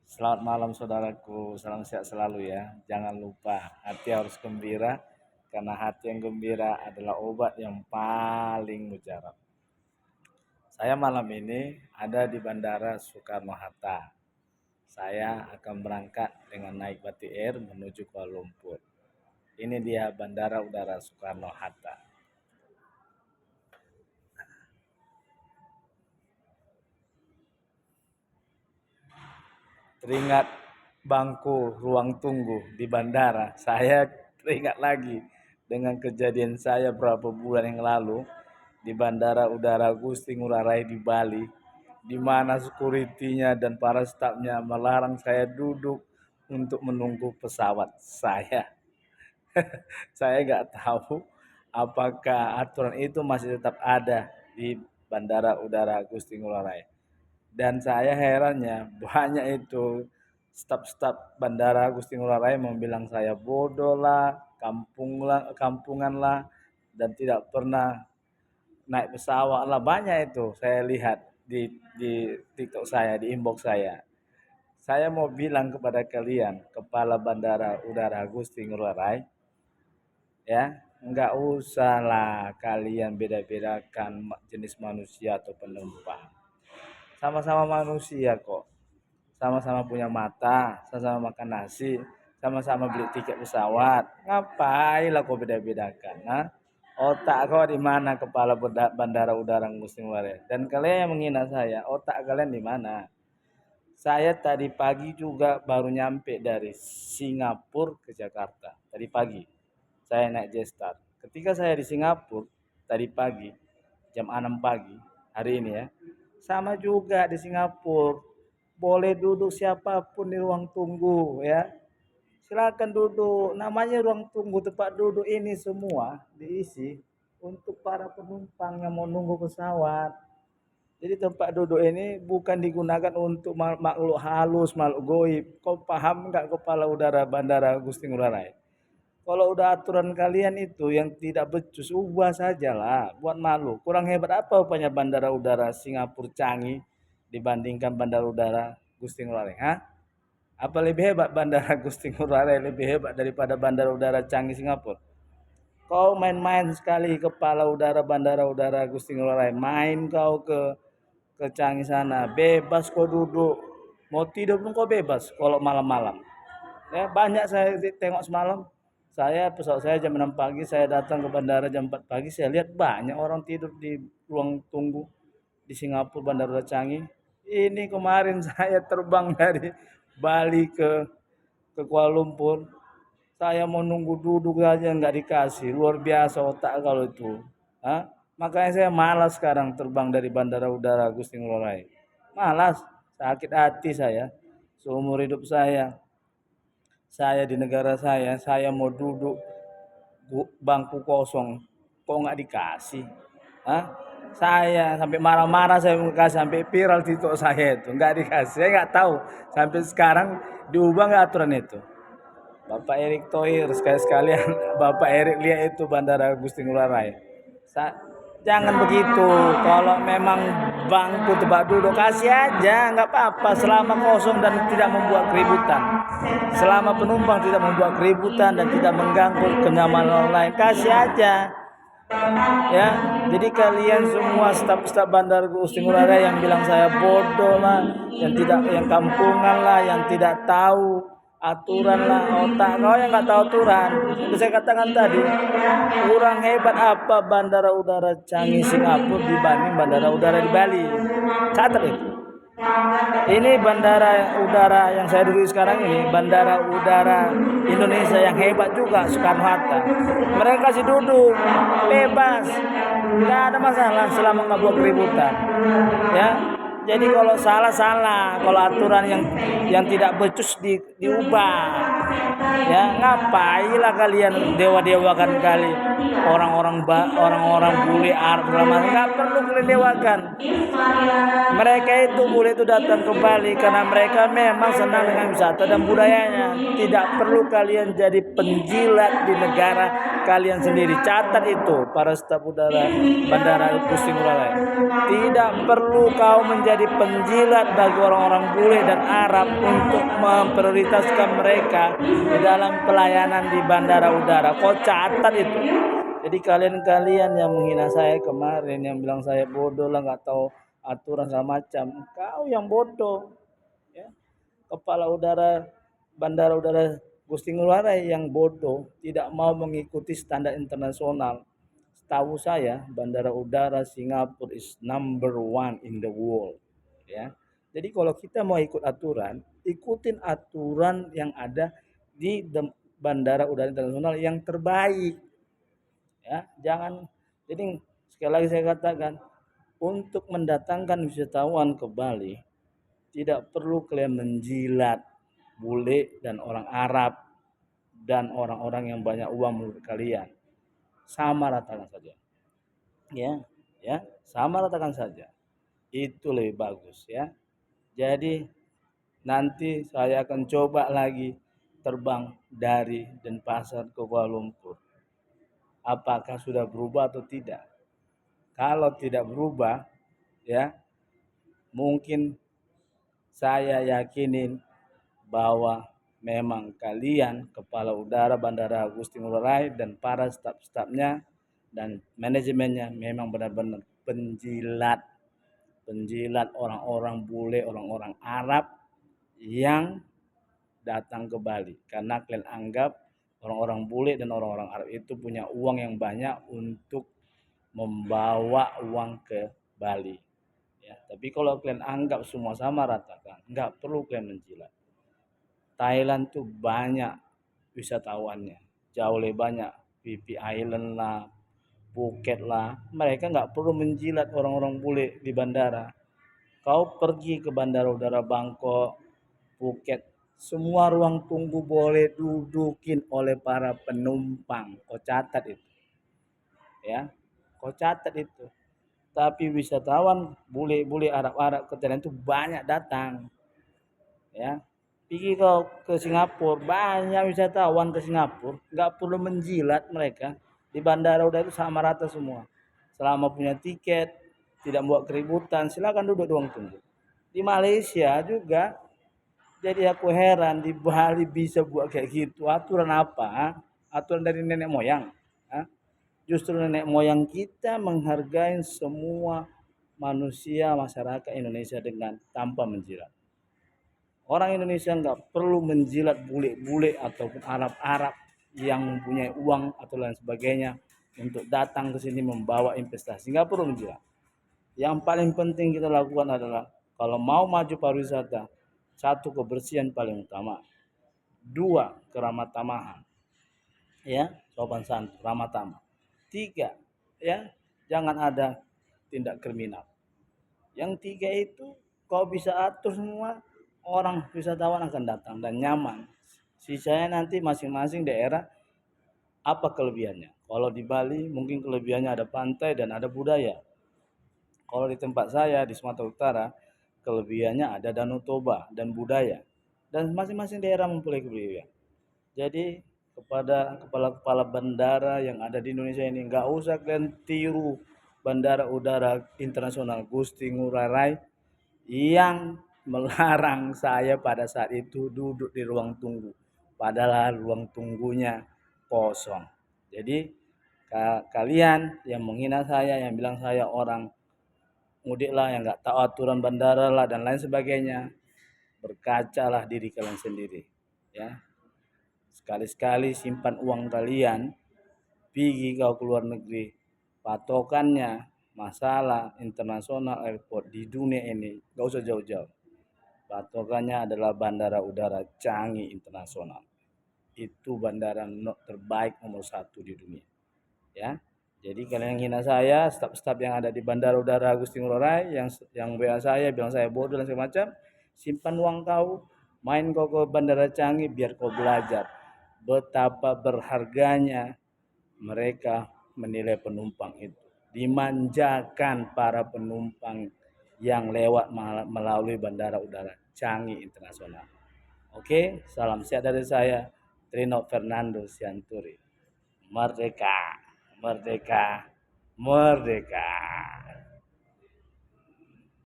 Selamat malam saudaraku, salam sehat selalu ya. Jangan lupa, hati harus gembira, karena hati yang gembira adalah obat yang paling mujarab. Saya malam ini ada di Bandara Soekarno-Hatta. Saya akan berangkat dengan naik Batik Air menuju Kuala Lumpur. Ini dia Bandara Udara Soekarno-Hatta. Teringat bangku ruang tunggu di bandara, saya teringat lagi dengan kejadian saya berapa bulan yang lalu di Bandara Udara Gusti Ngurah Rai di Bali, di mana security-nya dan para stafnya melarang saya duduk untuk menunggu pesawat saya. Saya nggak tahu apakah aturan itu masih tetap ada di Bandara Udara Gusti Ngurah Rai. Dan saya herannya banyak itu staf-staf Bandara Gusti Ngurah Rai membilang saya bodoh lah, kampungan lah, dan tidak pernah naik pesawat lah. Banyak itu saya lihat di TikTok saya, di inbox saya. Saya mau bilang kepada kalian, kepala Bandara Udara Gusti Ngurah Rai, ya, nggak usah lah kalian beda-bedakan jenis manusia atau penumpang. Sama-sama manusia kok. Sama-sama punya mata, sama-sama makan nasi, sama-sama beli tiket pesawat. Ngapain lah kau beda-bedakan? Nah? Otak kau di mana kepala Bandara Udara Ngusin Waria? Dan kalian yang menghina saya, otak kalian di mana? Saya tadi pagi juga baru nyampe dari Singapura ke Jakarta. Tadi pagi saya naik Jetstar. Ketika saya di Singapura tadi pagi jam 6 pagi hari ini ya, sama juga di Singapura. Boleh duduk siapapun di ruang tunggu ya. Silakan duduk. Namanya ruang tunggu, tempat duduk ini semua diisi untuk para penumpang yang mau nunggu pesawat. Jadi tempat duduk ini bukan digunakan untuk makhluk halus, makhluk goib. Kau paham nggak kepala udara Bandara Gusti Ngurah Rai? Kalau udah aturan kalian itu yang tidak becus, ubah sajalah. Buat malu. Kurang hebat apa rupanya Bandara Udara Singapura Changi dibandingkan Bandara Udara Gusti Ngurah Rai? Hah? Apa lebih hebat Bandara Gusti Ngurah Rai lebih hebat daripada Bandara Udara Changi Singapura? Kau main-main sekali kepala udara Bandara Udara Gusti Ngurah Rai. Main kau ke Changi sana. Bebas kau duduk. Mau tidur pun kau bebas kalau malam-malam. Ya, banyak saya tengok semalam. Pesawat saya jam 6 pagi, saya datang ke bandara jam 4 pagi, saya lihat banyak orang tidur di ruang tunggu di Singapura Bandara Changi. Ini kemarin saya terbang dari Bali ke Kuala Lumpur. Saya mau nunggu duduk aja nggak dikasih. Luar biasa otak kalau itu. Hah? Makanya saya malas sekarang terbang dari Bandara Udara Gusti Ngurah Rai. Malas, sakit hati saya. Seumur hidup saya di negara saya mau duduk bangku kosong, kok nggak dikasih? Hah? Saya sampai marah-marah saya mau kasih, sampai viral TikTok saya itu nggak dikasih. Saya nggak tahu sampai sekarang diubah nggak aturan itu. Bapak Erick Thohir sekali-sekalian Bapak Erick lihat itu Bandara Gusti Ngurah Rai. Jangan begitu. Kalau memang bangku tempat duduk kasih aja, nggak apa-apa selama kosong dan tidak membuat keributan. Selama penumpang tidak membuat keributan dan tidak mengganggu kenyamanan orang lain, kasih aja. Ya, jadi kalian semua staf-staf Bandara Gusti Ngurah Rai yang bilang saya bodoh lah, yang kampungan lah, yang tidak tahu aturan lah, otak kau yang nggak tahu aturan. Itu saya katakan tadi, kurang hebat apa Bandara Udara Changi Singapura dibanding Bandara Udara di Bali. Catat itu. Ini bandara udara yang saya duduk sekarang ini, bandara udara Indonesia yang hebat juga, Soekarno-Hatta. Mereka kasih duduk, bebas, nggak ada masalah selama nggak buat keributan. Ya, jadi kalau salah, kalau aturan yang tidak becus diubah. Ya, ngapailah kalian dewa-dewakan kali orang-orang bule Arab selama nggak perlu kalian dewakan. Mereka itu bule itu datang ke Bali karena mereka memang senang dengan wisata dan budayanya. Tidak perlu kalian jadi penjilat di negara kalian sendiri. Catat itu para staf udara Bandara Igusti Ngurah Rai. Tidak perlu kau menjadi penjilat bagi orang-orang bule dan Arab untuk memprioritaskan mereka di dalam pelayanan di bandara udara. Kau catat itu. Jadi kalian yang menghina saya kemarin, yang bilang saya bodoh lah, nggak tahu aturan segala macam, kau yang bodoh. Ya. Kepala udara Bandara Udara Gusti Ngurah Rai yang bodoh, tidak mau mengikuti standar internasional. Tahu saya, Bandara Udara Singapura is number one in the world. Ya. Jadi kalau kita mau ikut aturan, ikutin aturan yang ada di Bandara Udara Internasional yang terbaik. Ya, jangan. Jadi sekali lagi saya katakan, untuk mendatangkan wisatawan ke Bali, tidak perlu kalian menjilat bule dan orang Arab dan orang-orang yang banyak uang menurut kalian. Sama ratakan saja. Ya, sama ratakan saja. Itu lebih bagus ya. Jadi nanti saya akan coba lagi terbang dari Denpasar ke Kuala Lumpur. Apakah sudah berubah atau tidak? Kalau tidak berubah, ya mungkin saya yakinin bahwa memang kalian kepala udara Bandara Igusti Ngurah Rai dan para staf-stafnya dan manajemennya memang benar-benar penjilat orang-orang bule, orang-orang Arab yang datang ke Bali karena kalian anggap orang-orang bule dan orang-orang Arab itu punya uang yang banyak untuk membawa uang ke Bali. Ya, tapi kalau kalian anggap semua sama ratakan, nggak perlu kalian menjilat. Thailand tuh banyak wisatawannya, jauh lebih banyak. Phi Island lah, Phuket lah, mereka nggak perlu menjilat orang-orang bule di bandara. Kau pergi ke Bandara Udara Bangkok, Phuket, semua ruang tunggu boleh dudukin oleh para penumpang. Kau catat itu. Ya, kau catat itu. Tapi wisatawan bule-bule Arab-Arab ke Thailand itu banyak datang. Ya, pergi kau ke Singapura, banyak wisatawan ke Singapura, nggak perlu menjilat mereka. Di bandara udah itu sama rata semua. Selama punya tiket, tidak buat keributan, silakan duduk ruang tunggu. Di Malaysia juga, jadi aku heran di Bali bisa buat kayak gitu. Aturan apa? Aturan dari nenek moyang. Justru nenek moyang kita menghargai semua manusia masyarakat Indonesia dengan tanpa menjilat. Orang Indonesia nggak perlu menjilat bule-bule ataupun Arab-Arab yang mempunyai uang atau lain sebagainya untuk datang ke sini membawa investasi. Nggak perlu menjilat. Yang paling penting kita lakukan adalah kalau mau maju pariwisata, satu kebersihan paling utama, dua keramah tamahan, ya sopan santun, ramah tamah. Tiga, ya jangan ada tindak kriminal. Yang tiga itu kau bisa atur semua, orang wisatawan akan datang dan nyaman. Sisanya nanti masing-masing daerah apa kelebihannya. Kalau di Bali mungkin kelebihannya ada pantai dan ada budaya. Kalau di tempat saya di Sumatera Utara kelebihannya ada Danau Toba dan budaya. Dan masing-masing daerah mempunyai kelebihan. Jadi kepada kepala-kepala bandara yang ada di Indonesia ini nggak usah kalian tiru Bandara Udara Internasional Gusti Ngurah Rai yang melarang saya pada saat itu duduk di ruang tunggu. Padahal ruang tunggunya kosong. Jadi kalian yang menghina saya, yang bilang saya orang mudik lah, yang nggak tahu aturan bandara lah dan lain sebagainya, berkacalah diri kalian sendiri. Ya, sekali-sekali simpan uang kalian, pergi kau ke luar negeri, patokannya masalah internasional airport di dunia ini gak usah jauh-jauh. Patokannya adalah Bandara Udara Changi Internasional. Itu bandara terbaik nomor 1 di dunia. Ya, jadi kalian yang hina saya, staf-staf yang ada di Bandara Udara Igusti Ngurah Rai, yang WA saya bilang saya bodoh dan segala macam, simpan uang kau Main kau ke Bandara Canggih biar kau belajar betapa berharganya mereka menilai penumpang itu. Dimanjakan para penumpang yang lewat melalui Bandara Udara Canggih Internasional. Oke, salam sehat dari saya, Trino Fernando Sianturi. Merdeka, merdeka, merdeka.